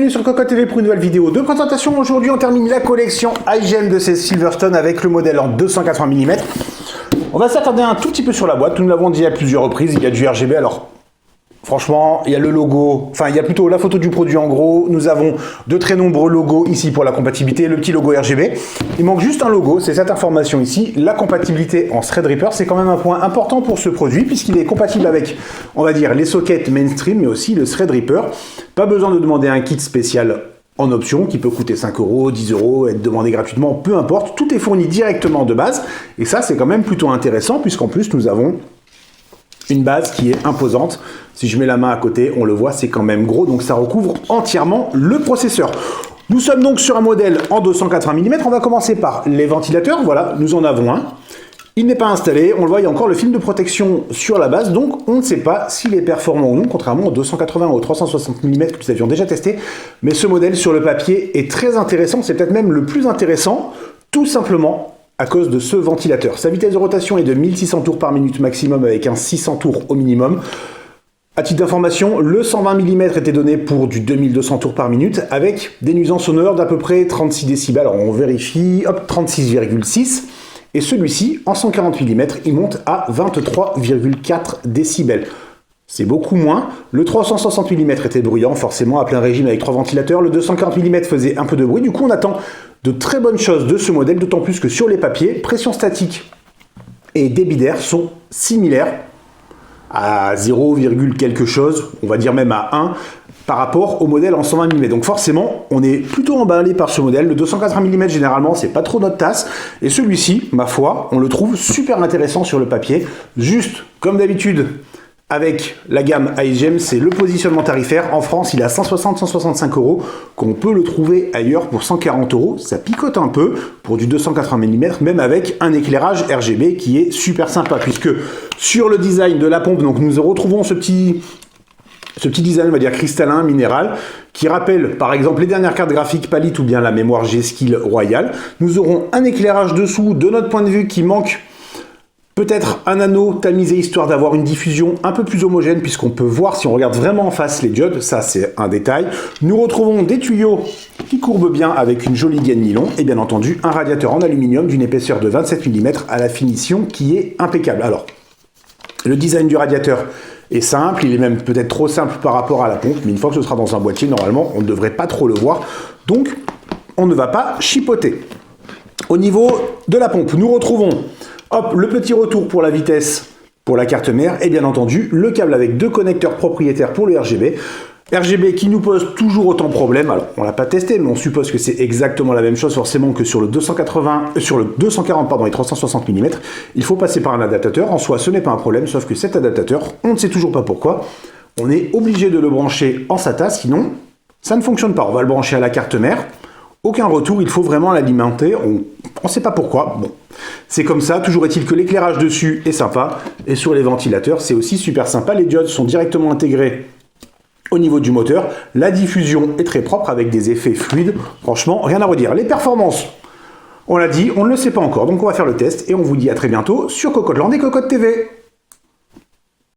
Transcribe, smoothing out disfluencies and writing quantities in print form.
bienvenue sur Cocotte TV pour une nouvelle vidéo de présentation. Aujourd'hui, on termine la collection iGEM de ces Silverstone avec le modèle en 280 mm. On va s'attarder un tout petit peu sur la boîte. Nous l'avons dit à plusieurs reprises, il y a du RGB. Alors, franchement, il y a le logo, enfin, il y a plutôt la photo du produit en gros. Nous avons de très nombreux logos ici pour la compatibilité, le petit logo RGB. Il manque juste un logo, c'est cette information ici. La compatibilité en Threadripper, c'est quand même un point important pour ce produit puisqu'il est compatible avec, on va dire, les sockets mainstream, mais aussi le Threadripper. Pas besoin de demander un kit spécial en option qui peut coûter 5 €, 10 €, être demandé gratuitement, peu importe. Tout est fourni directement de base. Et ça, c'est quand même plutôt intéressant puisqu'en plus, nous avons une base qui est imposante. Si je mets la main à côté, on le voit, c'est quand même gros, donc ça recouvre entièrement le processeur. Nous sommes donc sur un modèle en 280 mm. On va commencer par les ventilateurs. Voilà, nous en avons un. Il n'est pas installé, on le voit, il y a encore le film de protection sur la base, donc on ne sait pas s'il est performant ou non, contrairement au 280 ou au 360 mm que nous avions déjà testé. Mais ce modèle sur le papier est très intéressant, c'est peut-être même le plus intéressant, tout simplement à cause de ce ventilateur. Sa vitesse de rotation est de 1600 tours par minute maximum avec un 600 tours au minimum. À titre d'information, le 120 mm était donné pour du 2200 tours par minute avec des nuisances sonores d'à peu près 36 décibels. Alors on vérifie, hop, 36,6. Et celui-ci, en 140 mm, il monte à 23,4 décibels. C'est beaucoup moins. Le 360 mm était bruyant, forcément, à plein régime avec 3 ventilateurs. Le 240 mm faisait un peu de bruit. Du coup, on attend de très bonnes choses de ce modèle, d'autant plus que sur les papiers, pression statique et débit d'air sont similaires à 0, quelque chose, on va dire même à 1, par rapport au modèle en 120 mm. Donc forcément, on est plutôt emballé par ce modèle. Le 280 mm, généralement, c'est pas trop notre tasse. Et celui-ci, ma foi, on le trouve super intéressant sur le papier. Juste, comme d'habitude, avec la gamme iGEM, c'est le positionnement tarifaire. En France, il est à 160-165 €, qu'on peut le trouver ailleurs pour 140 €. Ça picote un peu pour du 280 mm, même avec un éclairage RGB qui est super sympa, puisque sur le design de la pompe, donc nous retrouvons ce petit design, on va dire cristallin, minéral, qui rappelle par exemple les dernières cartes graphiques Palit ou bien la mémoire G-Skill Royal. Nous aurons un éclairage dessous, de notre point de vue, qui manque peut-être un anneau tamisé, histoire d'avoir une diffusion un peu plus homogène, puisqu'on peut voir, si on regarde vraiment en face, les diodes. Ça, c'est un détail. Nous retrouvons des tuyaux qui courbent bien avec une jolie gaine nylon, et bien entendu, un radiateur en aluminium d'une épaisseur de 27 mm à la finition qui est impeccable. Alors, le design du radiateur est simple, il est même peut-être trop simple par rapport à la pompe, mais une fois que ce sera dans un boîtier, normalement, on ne devrait pas trop le voir. Donc, on ne va pas chipoter. Au niveau de la pompe, nous retrouvons hop, le petit retour pour la vitesse pour la carte mère et bien entendu le câble avec 2 connecteurs propriétaires pour le RGB. RGB qui nous pose toujours autant de problèmes. Alors on l'a pas testé, mais on suppose que c'est exactement la même chose forcément que sur le 240 et 360 mm. Il faut passer par un adaptateur. En soi, ce n'est pas un problème, sauf que cet adaptateur, on ne sait toujours pas pourquoi. On est obligé de le brancher en SATA, sinon ça ne fonctionne pas. On va le brancher à la carte mère. Aucun retour, il faut vraiment l'alimenter, on ne sait pas pourquoi, bon, c'est comme ça, toujours est-il que l'éclairage dessus est sympa, et sur les ventilateurs, c'est aussi super sympa, les diodes sont directement intégrées au niveau du moteur, la diffusion est très propre avec des effets fluides, franchement, rien à redire. Les performances, on l'a dit, on ne le sait pas encore, donc on va faire le test, et on vous dit à très bientôt sur Cocotte Land et Cocotte TV.